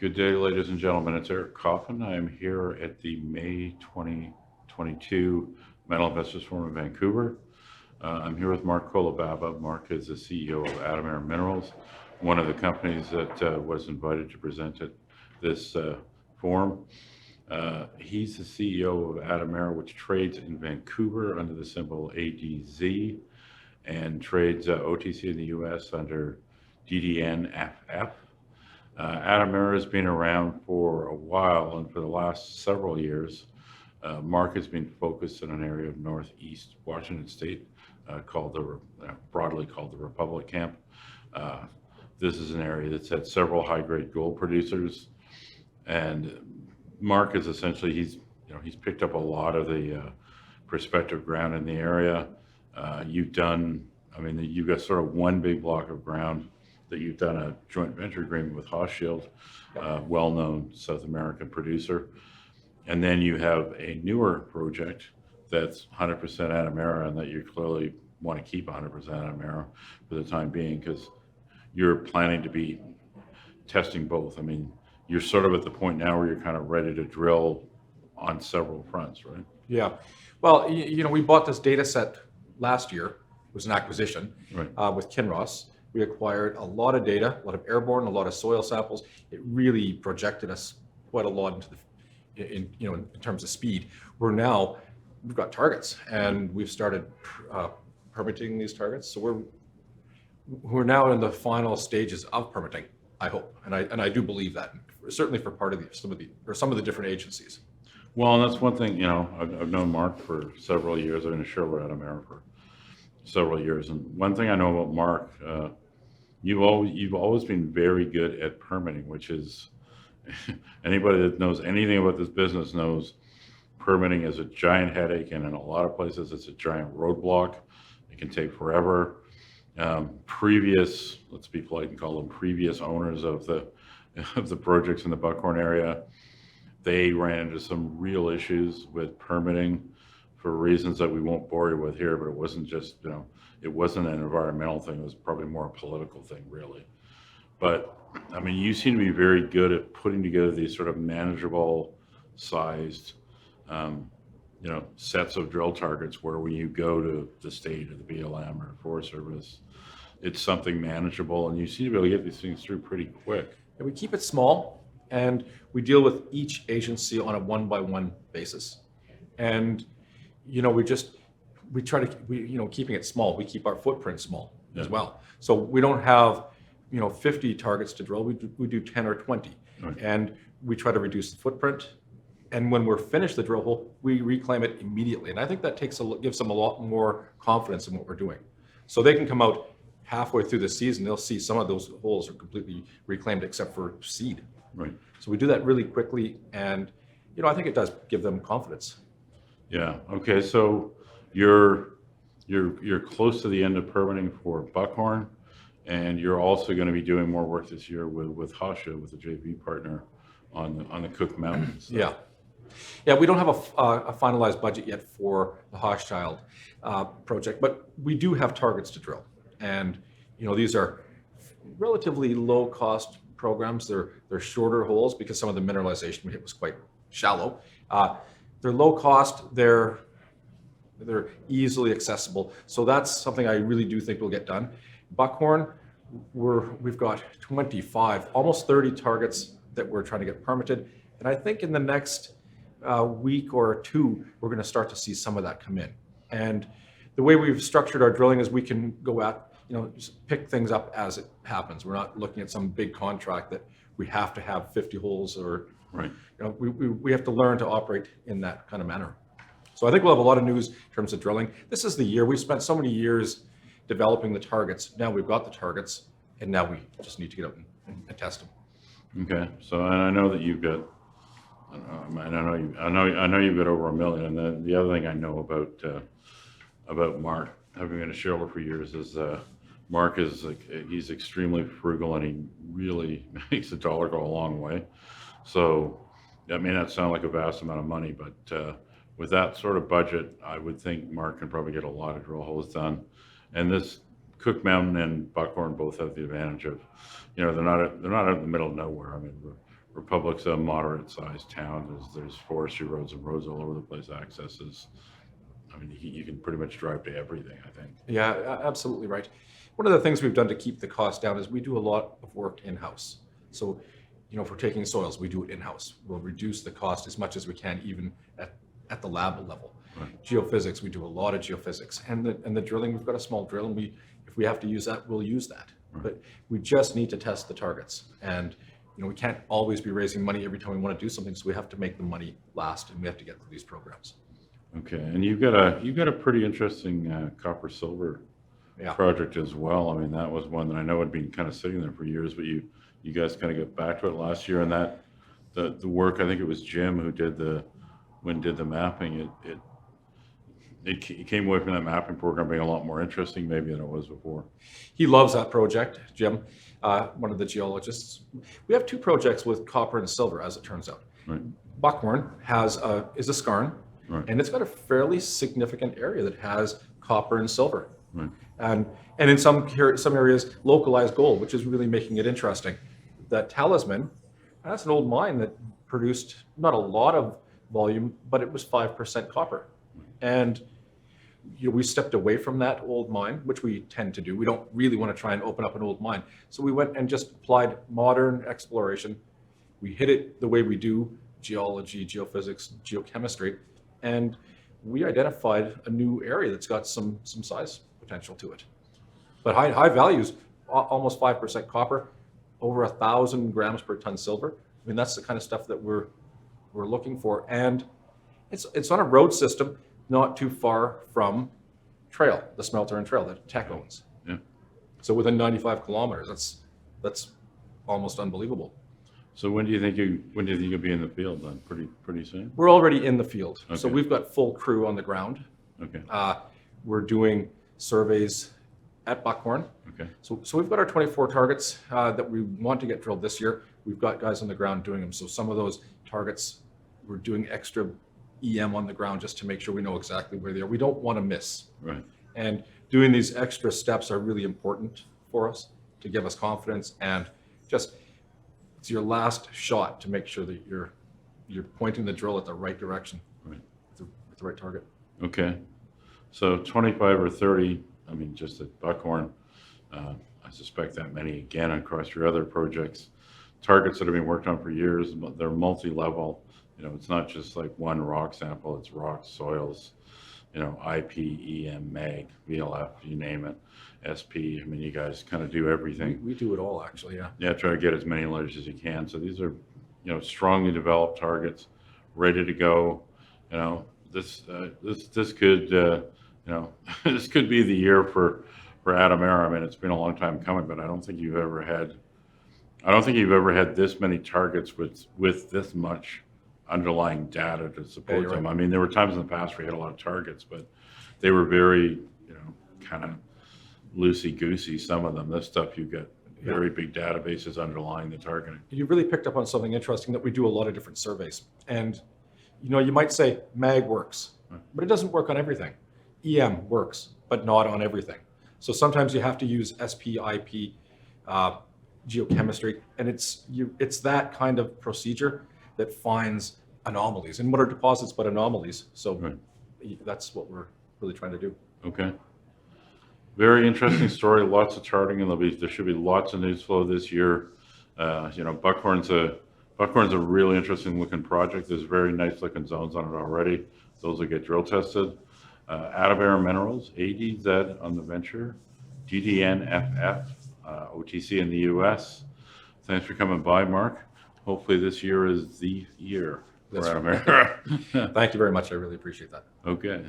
Good day, ladies and gentlemen. It's Eric Coffin. I am here at the May 2022 Metal Investors Forum in Vancouver. I'm here with Mark Kolebaba. Mark is the CEO of Adamera Minerals, one of the companies that was invited to present at this forum. He's the CEO of Adamera, which trades in Vancouver under the symbol ADZ and trades OTC in the US under DDNFF. Adamera has been around for a while, and for the last several years, Mark has been focused in an area of northeast Washington State broadly called the Republic Camp. This is an area that's had several high-grade gold producers, and Mark is essentially he's picked up a lot of the prospective ground in the area. You've got sort of one big block of ground that you've done a joint venture agreement with Hochschild, well-known South American producer. And then you have a newer project that's 100% Adamera, and that you clearly want to keep 100% Adamera for the time being, because you're planning to be testing both. I mean, you're sort of at the point now where you're kind of ready to drill on several fronts, right? Yeah. Well, we bought this data set last year. It was an acquisition, right, with Kinross. We acquired a lot of data, a lot of airborne, a lot of soil samples. It really projected us quite a lot into in terms of speed. We've got targets, and we've started permitting these targets. So we're now in the final stages of permitting, I hope, and I do believe that, certainly for some of the different agencies. Well, and that's one thing. I've known Mark for several years. I've been a shareholder at Adamera for several years, and one thing I know about Mark, you've always been very good at permitting, which is anybody that knows anything about this business knows permitting is a giant headache, and in a lot of places it's a giant roadblock. It can take forever. Let's be polite and call them previous owners of the projects in the Buckhorn area, they ran into some real issues with permitting for reasons that we won't bore you with here, but it wasn't just, it wasn't an environmental thing. It was probably more a political thing, really. But I mean, you seem to be very good at putting together these sort of manageable sized, sets of drill targets where when you go to the state or the BLM or Forest Service, it's something manageable, and you seem to be able to get these things through pretty quick. And we keep it small, and we deal with each agency on a one-by-one basis. And we try to, keeping it small, we keep our footprint small as well. So we don't have, 50 targets to drill. We do 10 or 20, right, and we try to reduce the footprint. And when we're finished the drill hole, we reclaim it immediately. And I think that gives them a lot more confidence in what we're doing. So they can come out halfway through the season, they'll see some of those holes are completely reclaimed except for seed. Right. So we do that really quickly, and I think it does give them confidence. Yeah. Okay. So you're close to the end of permitting for Buckhorn, and you're also going to be doing more work this year with Hochschild, with the JV partner on the Cooke Mountain. So. Yeah. We don't have a finalized budget yet for the Hochschild project, but we do have targets to drill, and these are relatively low cost programs. They're shorter holes because some of the mineralization we hit was quite shallow. They're low cost. They're easily accessible. So that's something I really do think will get done. Buckhorn, we've got 25, almost 30 targets that we're trying to get permitted. And I think in the next week or two, we're going to start to see some of that come in. And the way we've structured our drilling is we can go at, just pick things up as it happens. We're not looking at some big contract that we have to have 50 holes or, right. We have to learn to operate in that kind of manner. So I think we'll have a lot of news in terms of drilling. This is the year. We spent so many years developing the targets. Now we've got the targets, and now we just need to get out and test them. Okay. So, and I know that you've got, I know you've got over $1 million. And then the other thing I know about Mark, having been a shareholder for years, is Mark is he's extremely frugal, and he really makes the dollar go a long way. So that may not sound like a vast amount of money, but with that sort of budget, I would think Mark can probably get a lot of drill holes done. And this Cooke Mountain and Buckhorn both have the advantage of, they're not out in the middle of nowhere. I mean, Republic's a moderate-sized town. There's forestry roads and roads all over the place. Accesses. I mean, you can pretty much drive to everything, I think. Yeah, absolutely right. One of the things we've done to keep the cost down is we do a lot of work in-house. So, if we're taking soils, we do it in-house. We'll reduce the cost as much as we can, even at the lab level. Right. Geophysics, we do a lot of geophysics, and the drilling. We've got a small drill, and if we have to use that, we'll use that. Right. But we just need to test the targets, and we can't always be raising money every time we want to do something. So we have to make the money last, and we have to get through these programs. Okay, and you've got a pretty interesting copper silver project as well. I mean, that was one that I know had been kind of sitting there for years, but you guys kind of got back to it last year, and that the work, I think it was Jim who did the mapping. It came away from that mapping program being a lot more interesting maybe than it was before. He loves that project, Jim, one of the geologists. We have two projects with copper and silver, as it turns out. Right. Buckhorn is a skarn, right, and it's got a fairly significant area that has copper and silver. Right. And in some areas, localized gold, which is really making it interesting. That Talisman, that's an old mine that produced not a lot of volume, but it was 5% copper. And we stepped away from that old mine, which we tend to do. We don't really want to try and open up an old mine. So we went and just applied modern exploration. We hit it the way we do geology, geophysics, geochemistry, and we identified a new area that's got some size potential to it. But high values, almost 5% copper, over 1,000 grams per ton silver. I mean, that's the kind of stuff that we're looking for. And it's on a road system not too far from Trail, the smelter and Trail that Teck owns. Yeah. So within 95 kilometers, that's almost unbelievable. So when do you think you'll be in the field then? Pretty soon? We're already in the field. Okay. So we've got full crew on the ground. Okay. We're doing surveys at Buckhorn. Okay. So we've got our 24 targets that we want to get drilled this year. We've got guys on the ground doing them. So some of those targets, we're doing extra EM on the ground just to make sure we know exactly where they are. We don't want to miss. Right. And doing these extra steps are really important for us to give us confidence, and just it's your last shot to make sure that you're pointing the drill at the right direction, right, with the right target. Okay. So 25 or 30, I mean, just at Buckhorn, I suspect that many again across your other projects, targets that have been worked on for years. They're multi-level. It's not just like one rock sample. It's rocks, soils, IP, EM, mag, VLF, you name it, SP. I mean, you guys kind of do everything. We do it all, actually. Yeah. Yeah. Try to get as many layers as you can. So these are, strongly developed targets, ready to go. This could, this could be the year for Adamera. I mean, it's been a long time coming, but I don't think you've ever had this many targets with this much underlying data to support them. Right. I mean, there were times in the past where we had a lot of targets, but they were very, kind of loosey-goosey, some of them. This stuff, you've got very big databases underlying the targeting. You really picked up on something interesting, that we do a lot of different surveys. And, you might say mag works, but it doesn't work on everything. EM works, but not on everything. So sometimes you have to use SP, IP, geochemistry, and it's that kind of procedure that finds anomalies. And what are deposits but anomalies? So right, that's what we're really trying to do. Okay. Very interesting story. Lots of charting, and there should be lots of news flow this year. Buckhorn's a really interesting looking project. There's very nice looking zones on it already. Those will get drill tested. Adamera Minerals, ADZ on the venture, GDNFF, OTC in the US. Thanks for coming by, Mark. Hopefully this year is the year for Adamera. Thank you very much. I really appreciate that. Okay.